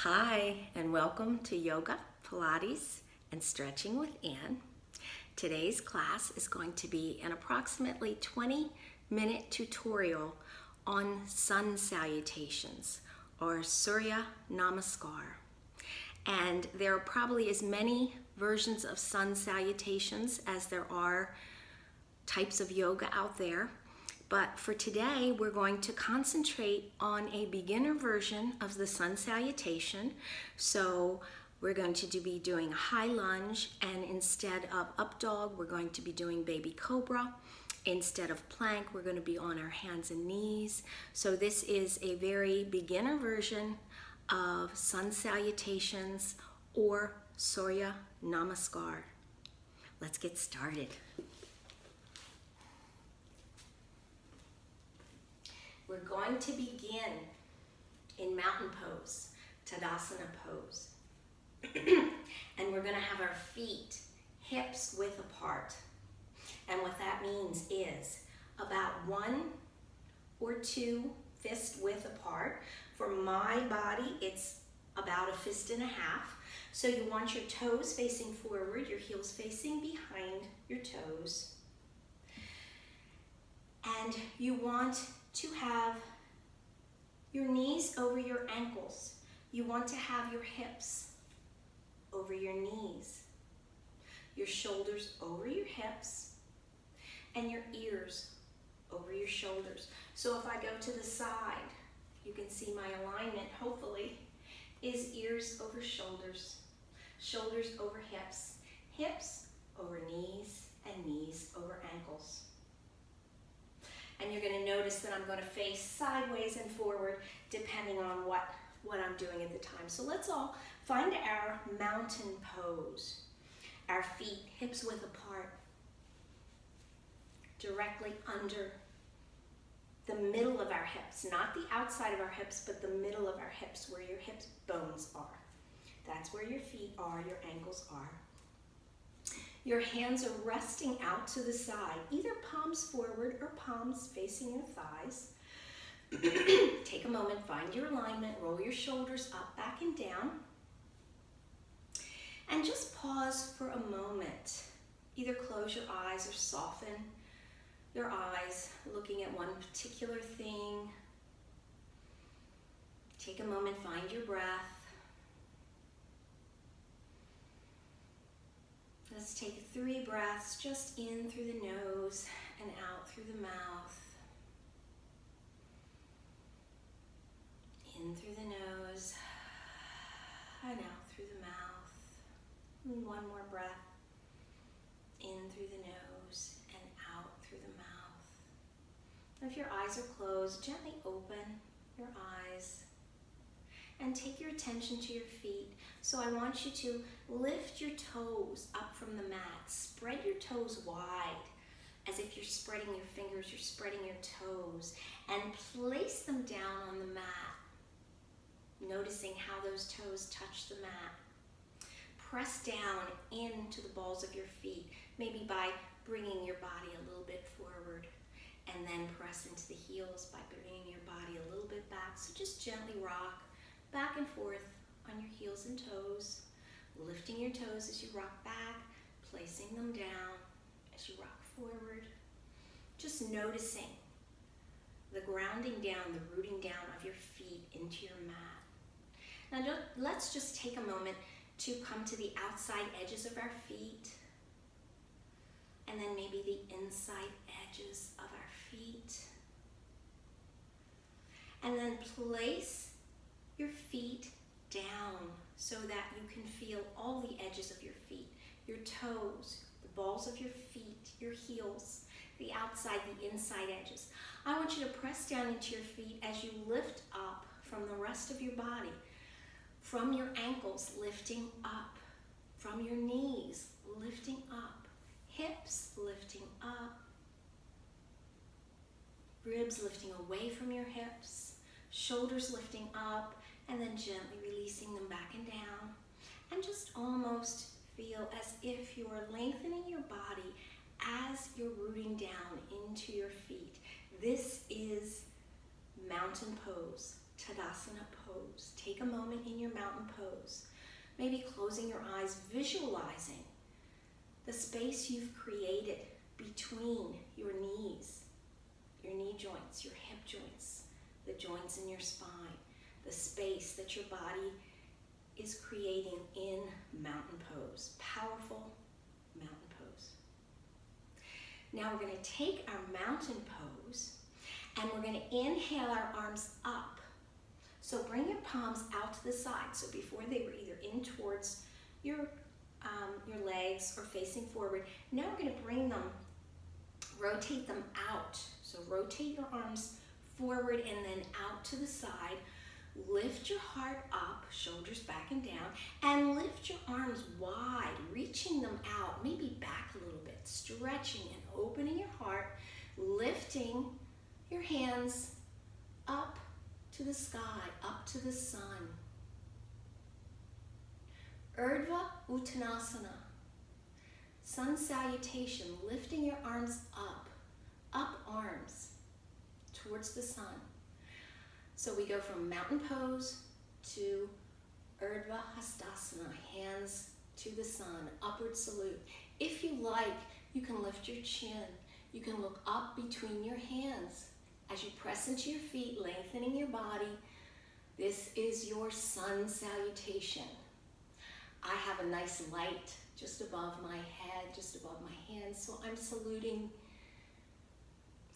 Hi, and welcome to Yoga, Pilates, and Stretching with Ann. Today's class is going to be an approximately 20-minute tutorial on Sun Salutations, or Surya Namaskar. And there are probably as many versions of Sun Salutations as there are types of yoga out there. But for today, we're going to concentrate on a beginner version of the Sun Salutation. So we're going to be doing a high lunge, and instead of up dog, we're going to be doing baby cobra. Instead of plank, we're going to be on our hands and knees. So this is a very beginner version of Sun Salutations or Surya Namaskar. Let's get started. We're going to begin in mountain pose, tadasana pose. And we're going to have our feet hips width apart. And what that means is about 1 or 2 fist width apart. For my body, it's about a fist and a half. So you want your toes facing forward, your heels facing behind your toes. And you want to have your knees over your ankles. You want to have your hips over your knees, your shoulders over your hips, and your ears over your shoulders. So if I go to the side, you can see my alignment, hopefully, is ears over shoulders, shoulders over hips, hips over knees, and knees over ankles. And you're going to notice that I'm going to face sideways and forward depending on what I'm doing at the time. So let's all find our mountain pose. Our feet hips width apart, directly under the middle of our hips, not the outside of our hips, but the middle of our hips, where your hips bones are. That's where your feet are, your ankles are. Your hands are resting out to the side, either palms forward or palms facing your thighs. Take a moment, find your alignment, roll your shoulders up, back, and down. And just pause for a moment. Either close your eyes or soften your eyes, looking at one particular thing. Take a moment, find your breath. Let's take 3 breaths, just in through the nose and out through the mouth. In through the nose and out through the mouth. And one more breath. In through the nose and out through the mouth. And if your eyes are closed, gently open your eyes and take your attention to your feet. So I want you to lift your toes up from the mat. Spread your toes wide, as if you're spreading your fingers, you're spreading your toes, and place them down on the mat, noticing how those toes touch the mat. Press down into the balls of your feet, maybe by bringing your body a little bit forward, and then press into the heels by bringing your body a little bit back. So just gently rock back and forth on your heels and toes, lifting your toes as you rock back, placing them down as you rock forward. Just noticing the grounding down, the rooting down of your feet into your mat. Now let's just take a moment to come to the outside edges of our feet, and then maybe the inside edges of our feet. And then place your feet down so that you can feel all the edges of your feet, your toes, the balls of your feet, your heels, the outside, the inside edges. I want you to press down into your feet as you lift up from the rest of your body, from your ankles lifting up, from your knees lifting up, hips lifting up, ribs lifting away from your hips, shoulders lifting up, and then gently releasing them back and down. And just almost feel as if you are lengthening your body as you're rooting down into your feet. This is mountain pose, tadasana pose. Take a moment in your mountain pose, maybe closing your eyes, visualizing the space you've created between your knees, your knee joints, your hip joints, the joints in your spine, the space that your body is creating in mountain pose. Powerful mountain pose. Now we're going to take our mountain pose and we're going to inhale our arms up. So bring your palms out to the side. So before they were either in towards your legs or facing forward, now we're going to bring them, rotate them out. So rotate your arms forward and then out to the side. Lift your heart up, shoulders back and down, and lift your arms wide, reaching them out, maybe back a little bit, stretching and opening your heart, lifting your hands up to the sky, up to the sun. Urdhva uttanasana. Sun Salutation, lifting your arms up arms towards the sun. So we go from mountain pose to urdvha hastasana, hands to the sun, upward salute. If you like, you can lift your chin. You can look up between your hands as you press into your feet, lengthening your body. This is your sun salutation. I have a nice light just above my head, just above my hands, so I'm saluting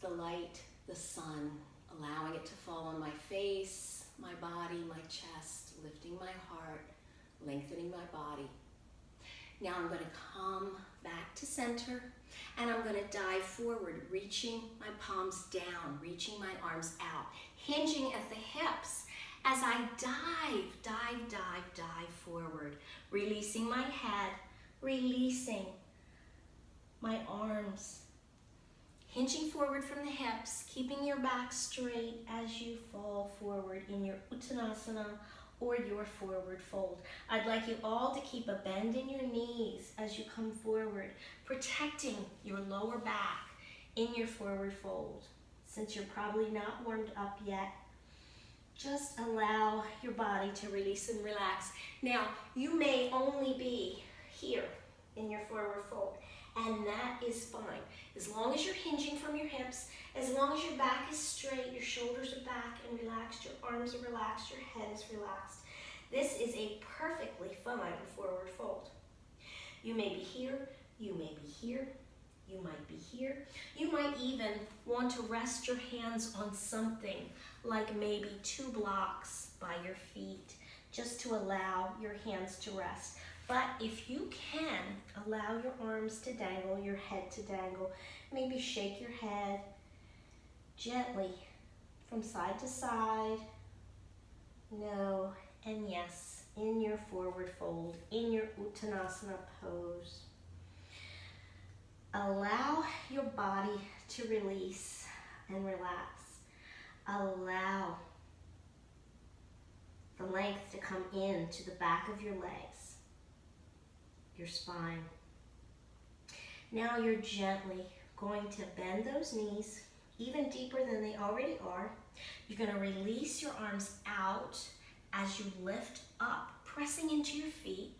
the light, the sun, allowing it to fall on my face, my body, my chest, lifting my heart, lengthening my body. Now I'm going to come back to center and I'm going to dive forward, reaching my palms down, reaching my arms out, hinging at the hips as I dive forward, releasing my head, releasing my arms, hinging forward from the hips, keeping your back straight as you fall forward in your uttanasana or your forward fold. I'd like you all to keep a bend in your knees as you come forward, protecting your lower back in your forward fold. Since you're probably not warmed up yet, just allow your body to release and relax. Now, you may only be here in your forward fold, and that is fine. As long as you're hinging from your hips, as long as your back is straight, your shoulders are back and relaxed, your arms are relaxed, your head is relaxed. This is a perfectly fine forward fold. You may be here, you may be here, you might be here. You might even want to rest your hands on something like maybe 2 blocks by your feet, just to allow your hands to rest. But if you can, allow your arms to dangle, your head to dangle. Maybe shake your head gently from side to side. No and yes, in your forward fold, in your uttanasana pose. Allow your body to release and relax. Allow the length to come in to the back of your legs, your spine. Now you're gently going to bend those knees even deeper than they already are. You're going to release your arms out as you lift up, pressing into your feet,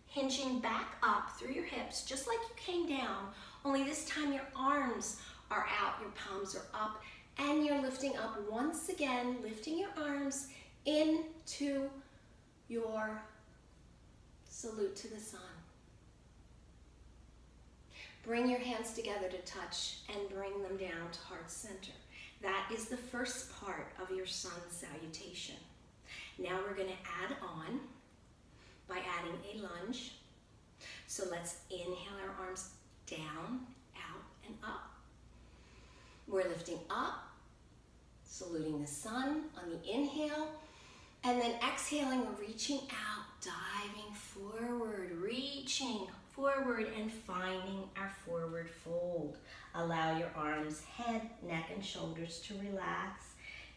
hinging back up through your hips, just like you came down, only this time your arms are out, your palms are up, and you're lifting up once again, lifting your arms into your salute to the sun. Bring your hands together to touch and bring them down to heart center. That is the first part of your sun salutation. Now we're going to add on by adding a lunge. So let's inhale our arms down, out, and up. We're lifting up, saluting the sun on the inhale, and then exhaling, we're reaching out, diving forward, reaching forward and finding our forward fold. Allow your arms, head, neck, and shoulders to relax.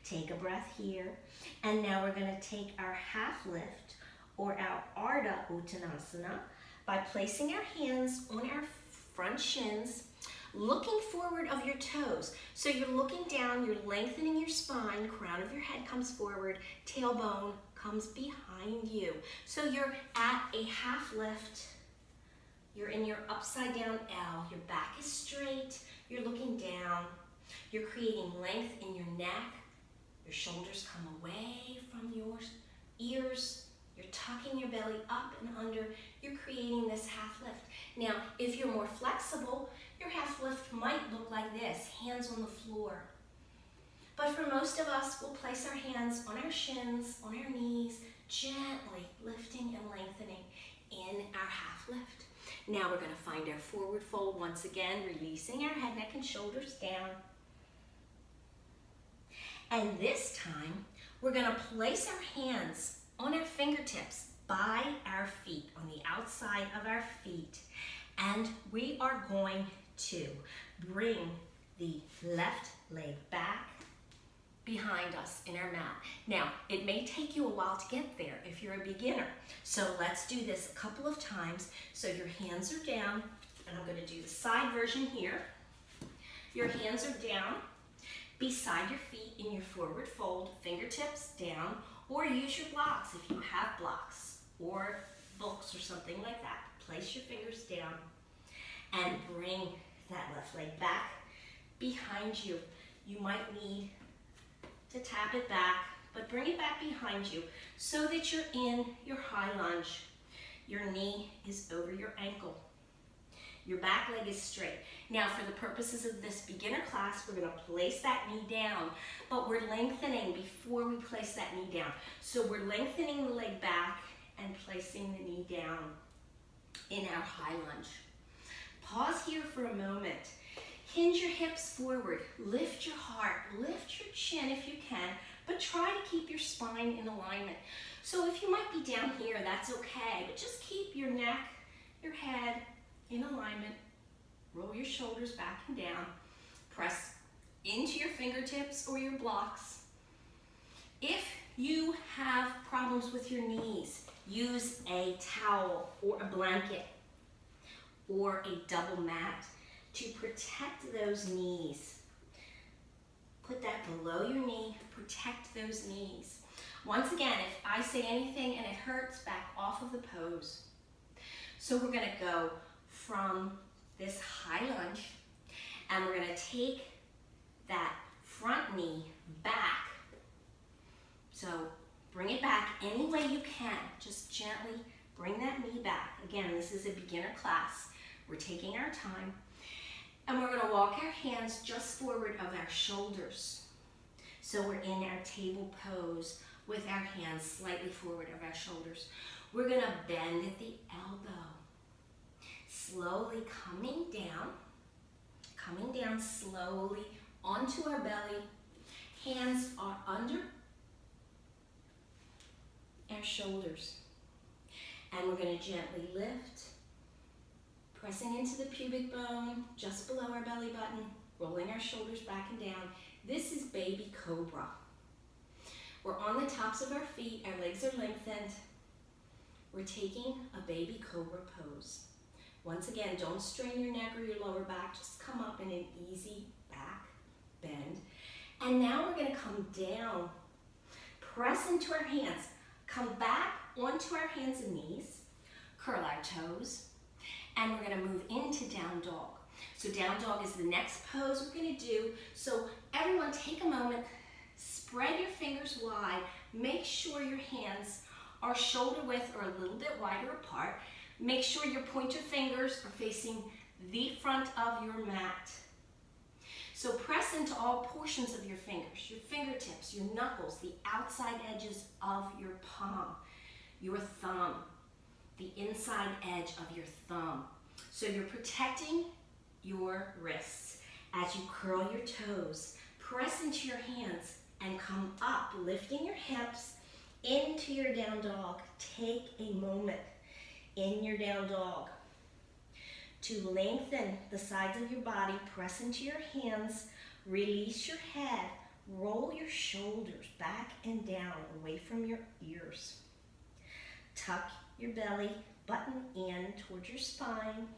Take a breath here. And now we're going to take our half lift or our ardha uttanasana by placing our hands on our front shins, looking forward of your toes. So you're looking down, you're lengthening your spine, crown of your head comes forward, tailbone comes behind you. So you're at a half lift. You're in your upside down L. Your back is straight. You're looking down. You're creating length in your neck. Your shoulders come away from your ears. You're tucking your belly up and under. You're creating this half lift. Now, if you're more flexible, your half lift might look like this, hands on the floor. But for most of us, we'll place our hands on our shins, on our knees, gently lifting and lengthening in our half lift. Now we're going to find our forward fold once again, releasing our head, neck, and shoulders down. And this time, we're going to place our hands on our fingertips by our feet, on the outside of our feet. And we are going to bring the left leg back behind us in our mat. Now, it may take you a while to get there if you're a beginner. So let's do this a couple of times. So your hands are down, and I'm going to do the side version here. Your hands are down beside your feet in your forward fold, fingertips down, or use your blocks if you have blocks or books or something like that. Place your fingers down and bring that left leg back behind you. You might need to tap it back, but bring it back behind you so that you're in your high lunge. Your knee is over your ankle. Your back leg is straight. Now, for the purposes of this beginner class, we're going to place that knee down, but we're lengthening before we place that knee down. So we're lengthening the leg back and placing the knee down in our high lunge. Pause here for a moment. Hinge your hips forward. Lift your heart. Lift your chin if you can, but try to keep your spine in alignment. So if you might be down here, that's okay, but just keep your neck, your head in alignment. Roll your shoulders back and down. Press into your fingertips or your blocks. If you have problems with your knees, use a towel or a blanket or a double mat to protect those knees. Put that below your knee, protect those knees. Once again, if I say anything and it hurts, back off of the pose. So we're going to go from this high lunge, and we're going to take that front knee back. So bring it back any way you can. Just gently bring that knee back. Again, this is a beginner class. We're taking our time. And we're going to walk our hands just forward of our shoulders. So we're in our table pose with our hands slightly forward of our shoulders. We're going to bend at the elbow. Slowly coming down slowly onto our belly. Hands are under our shoulders. And we're going to gently lift, pressing into the pubic bone, just below our belly button, rolling our shoulders back and down. This is baby cobra. We're on the tops of our feet, our legs are lengthened. We're taking a baby cobra pose. Once again, don't strain your neck or your lower back, just come up in an easy back bend. And now we're going to come down, press into our hands, come back onto our hands and knees, curl our toes, and we're going to move into down dog. So down dog is the next pose we're going to do. So everyone take a moment, spread your fingers wide, make sure your hands are shoulder width or a little bit wider apart. Make sure your pointer fingers are facing the front of your mat. So press into all portions of your fingers, your fingertips, your knuckles, the outside edges of your palm, your thumb, the inside edge of your thumb. So you're protecting your wrists. As you curl your toes, press into your hands and come up, lifting your hips into your down dog. Take a moment in your down dog to lengthen the sides of your body. Press into your hands, release your head, roll your shoulders back and down away from your ears. Tuck your belly button in towards your spine.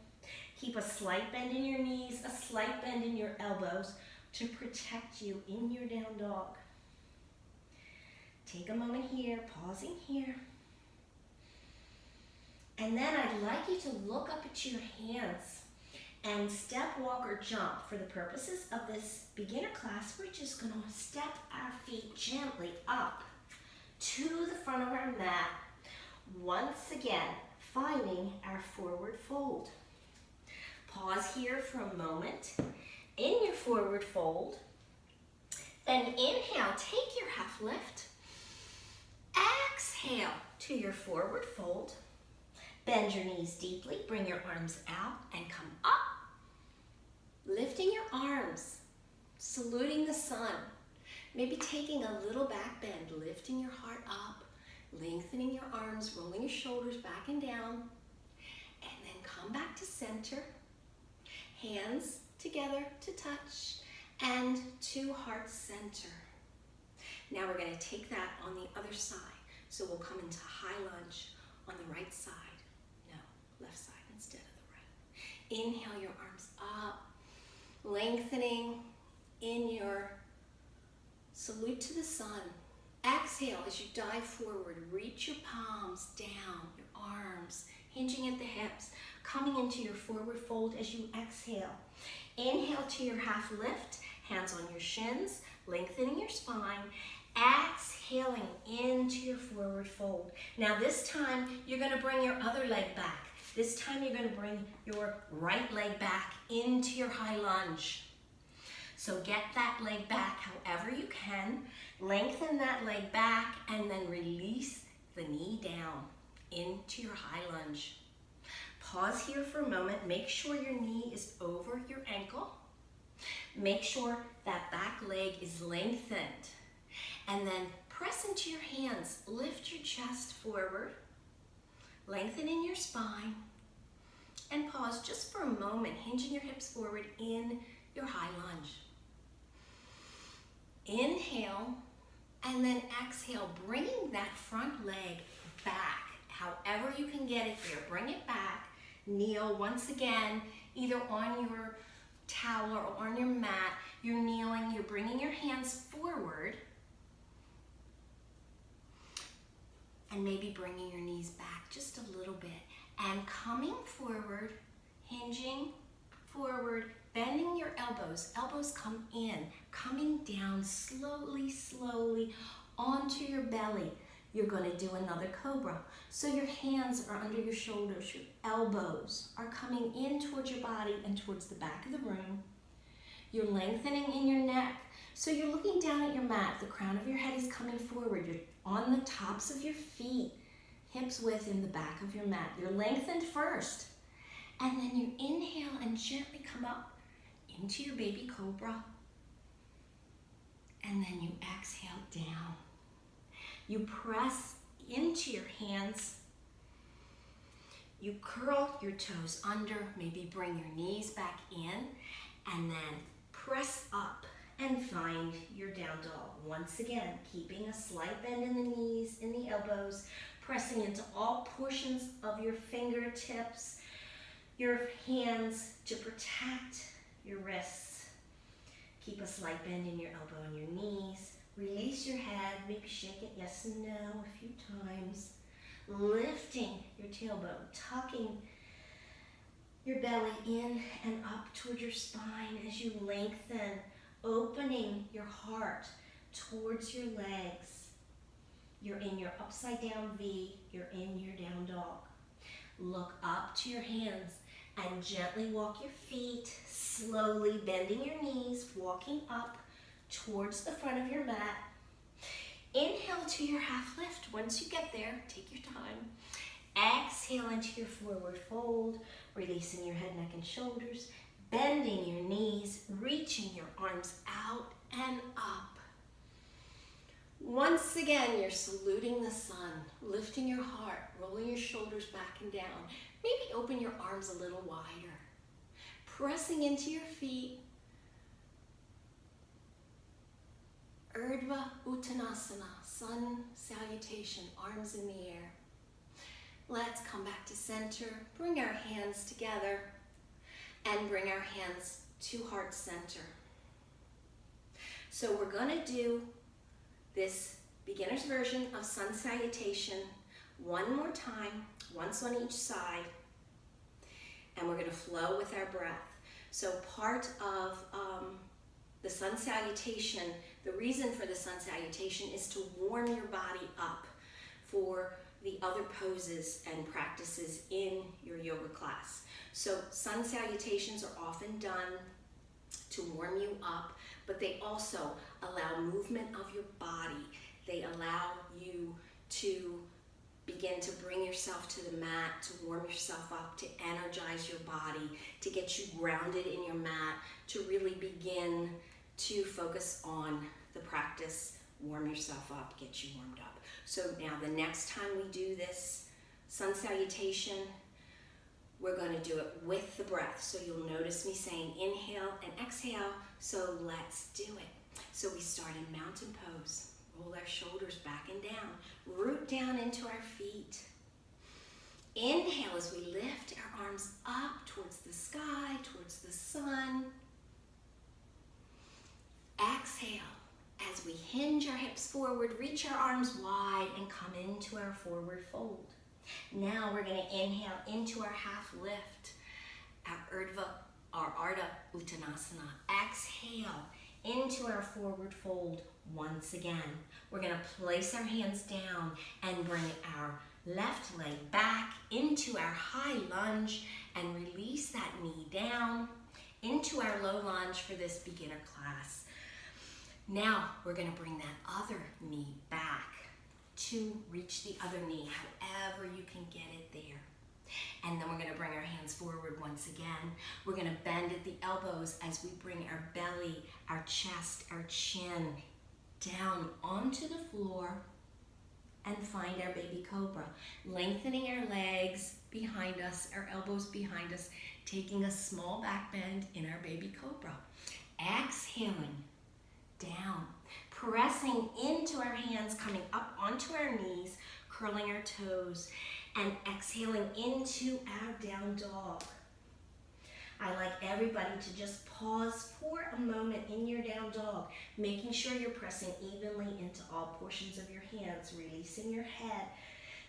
Keep a slight bend in your knees, a slight bend in your elbows to protect you in your down dog. Take a moment here, pausing here. And then I'd like you to look up at your hands and step, walk, or jump. For the purposes of this beginner class, we're just going to step our feet gently up to the front of our mat. Once again, finding our forward fold. Pause here for a moment in your forward fold. Then inhale, take your half lift. Exhale to your forward fold. Bend your knees deeply, bring your arms out and come up. Lifting your arms, saluting the sun. Maybe taking a little back bend, lifting your heart up, lengthening your arms, rolling your shoulders back and down. And then come back to center. Hands together to touch and to heart center. Now we're going to take that on the other side. So we'll come into high lunge on the right side. No, left side instead of the right. Inhale your arms up, lengthening in your salute to the sun. Exhale as you dive forward. Reach your palms down, your arms, hinging at the hips, coming into your forward fold as you exhale. Inhale to your half lift, hands on your shins, lengthening your spine. Exhaling into your forward fold. Now this time, you're going to bring your other leg back. This time, you're going to bring your right leg back into your high lunge. So get that leg back however you can. Lengthen that leg back and then release the knee down into your high lunge. Pause here for a moment. Make sure your knee is over your ankle. Make sure that back leg is lengthened. And then press into your hands. Lift your chest forward. Lengthen in your spine. And pause just for a moment, hinging your hips forward in your high lunge. Inhale, and then exhale, bringing that front leg back. However you can get it here, bring it back. Kneel once again, either on your towel or on your mat. You're kneeling, you're bringing your hands forward. And maybe bringing your knees back just a little bit. And coming forward, hinging forward, bending your elbows. Elbows come in, coming down slowly, slowly onto your belly. You're going to do another cobra. So your hands are under your shoulders, your elbows are coming in towards your body and towards the back of the room. You're lengthening in your neck. So you're looking down at your mat. The crown of your head is coming forward. You're on the tops of your feet, hips width in the back of your mat. You're lengthened first. And then you inhale and gently come up into your baby cobra. And then you exhale down. You press into your hands. You curl your toes under, maybe bring your knees back in, and then press up and find your down dog. Once again, keeping a slight bend in the knees, in the elbows, pressing into all portions of your fingertips, your hands to protect your wrists. Keep a slight bend in your elbow and your knees. Release your head, maybe shake it yes and no a few times. Lifting your tailbone, tucking your belly in and up toward your spine as you lengthen, opening your heart towards your legs. You're in your upside down V, you're in your down dog. Look up to your hands and gently walk your feet, slowly bending your knees, walking up towards the front of your mat. Inhale to your half lift. Once you get there, take your time. Exhale into your forward fold, releasing your head, neck, and shoulders, bending your knees, reaching your arms out and up. Once again, you're saluting the sun, lifting your heart, rolling your shoulders back and down. Maybe open your arms a little wider. Pressing into your feet. Urdvha, uttanasana, Sun Salutation, arms in the air. Let's come back to center. Bring our hands together. and bring our hands to heart center. So we're going to do this beginner's version of Sun Salutation one more time, once on each side, and we're going to flow with our breath. So part of the Sun Salutation, the reason for the Sun Salutation is to warm your body up for the other poses and practices in your yoga class. So Sun Salutations are often done to warm you up, but they also allow movement of your body. They allow you to begin to bring yourself to the mat, to warm yourself up, to energize your body, to get you grounded in your mat, to really begin to focus on the practice, warm yourself up, get you warmed up. So now the next time we do this Sun Salutation, we're going to do it with the breath. So you'll notice me saying inhale and exhale. So let's do it. So we start in mountain pose. Roll our shoulders back and down. Root down into our feet. Inhale as we lift our arms up towards the sky, towards the sun. Exhale as we hinge our hips forward, reach our arms wide, and come into our forward fold. Now we're going to inhale into our half lift, our urdvha, our ardha, uttanasana. Exhale into our forward fold once again. We're going to place our hands down and bring our left leg back into our high lunge and release that knee down into our low lunge for this beginner class. Now we're going to bring that other knee back to reach the other knee, however you can get it there. And then we're going to bring our hands forward once again. We're going to bend at the elbows as we bring our belly, our chest, our chin down onto the floor and find our baby cobra. Lengthening our legs behind us, our elbows behind us, taking a small back bend in our baby cobra. Exhaling down, pressing into our hands, coming up onto our knees, curling our toes, and exhaling into our down dog. I like everybody to just pause for a moment in your down dog, making sure you're pressing evenly into all portions of your hands, releasing your head,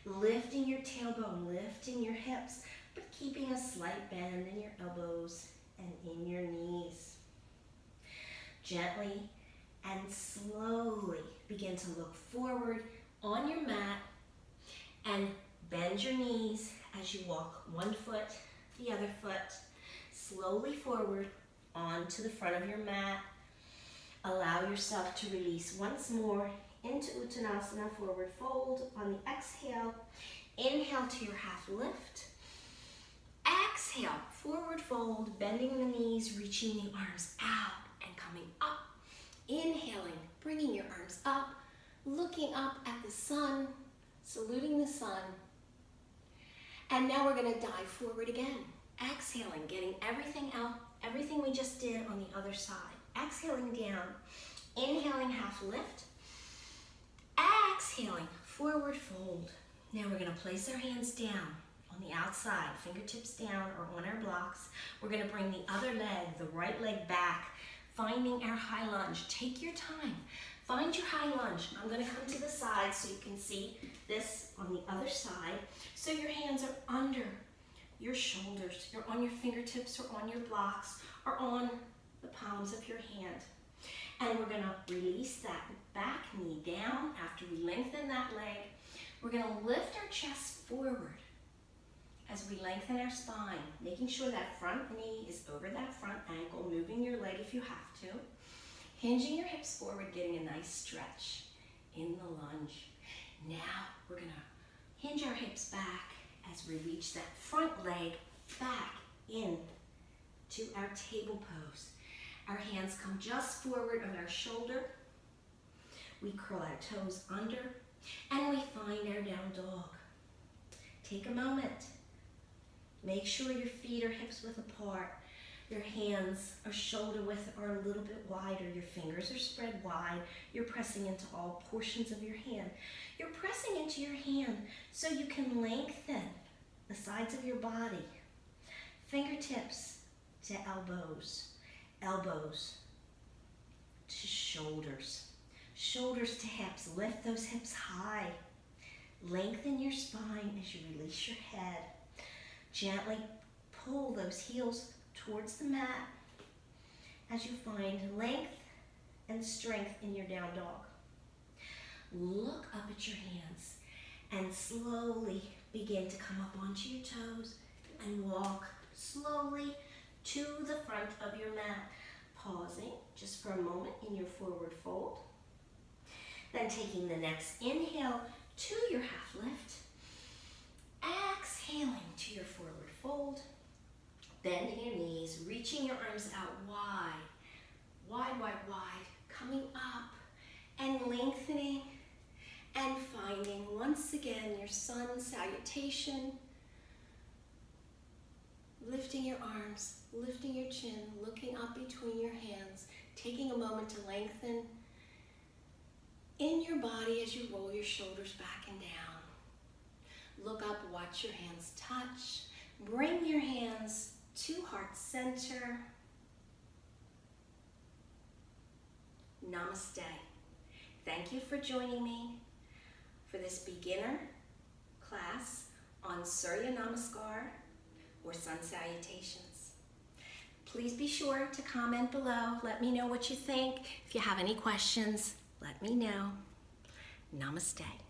lifting your tailbone, lifting your hips, but keeping a slight bend in your elbows and in your knees. Gently and slowly begin to look forward on your mat and bend your knees as you walk one foot, the other foot, slowly forward onto the front of your mat. Allow yourself to release once more into Uttanasana, forward fold on the exhale. Inhale to your half lift. Exhale, forward fold, bending the knees, reaching the arms out and coming up. Inhaling, bringing your arms up, looking up at the sun, saluting the sun. And now we're going to dive forward again. Exhaling, getting everything out, everything we just did on the other side. Exhaling down, inhaling half lift. Exhaling, forward fold. Now we're going to place our hands down on the outside, fingertips down or on our blocks. We're going to bring the other leg, the right leg back, finding our high lunge. Take your time. Find your high lunge. I'm going to come to the side so you can see this on the other side. So your hands are under your shoulders. You're on your fingertips or on your blocks or on the palms of your hand. And we're going to release that back knee down after we lengthen that leg. We're going to lift our chest forward as we lengthen our spine, making sure that front knee is over that front ankle, moving your leg if you have to, hinging your hips forward, getting a nice stretch in the lunge. Now we're going to hinge our hips back as we reach that front leg back in to our table pose. Our hands come just forward of our shoulder. We curl our toes under and we find our down dog. Take a moment. Make sure your feet are hips width apart. Your hands are shoulder width or a little bit wider. Your fingers are spread wide. You're pressing into all portions of your hand. You're pressing into your hand so you can lengthen the sides of your body. Fingertips to elbows, elbows to shoulders, shoulders to hips. Lift those hips high. Lengthen your spine as you release your head. Gently pull those heels towards the mat as you find length and strength in your down dog. Look up at your hands and slowly begin to come up onto your toes and walk slowly to the front of your mat, pausing just for a moment in your forward fold. Then taking the next inhale to your half lift, exhaling to your forward fold, bending your knees, reaching your arms out wide, wide, wide, wide, coming up and lengthening and finding once again your Sun Salutation, lifting your arms, lifting your chin, looking up between your hands, taking a moment to lengthen in your body as you roll your shoulders back and down. Look up, watch your hands touch. Bring your hands to heart center. Namaste. Thank you for joining me for this beginner class on Surya Namaskar or Sun Salutations. Please be sure to comment below. Let me know what you think. If you have any questions, let me know. Namaste.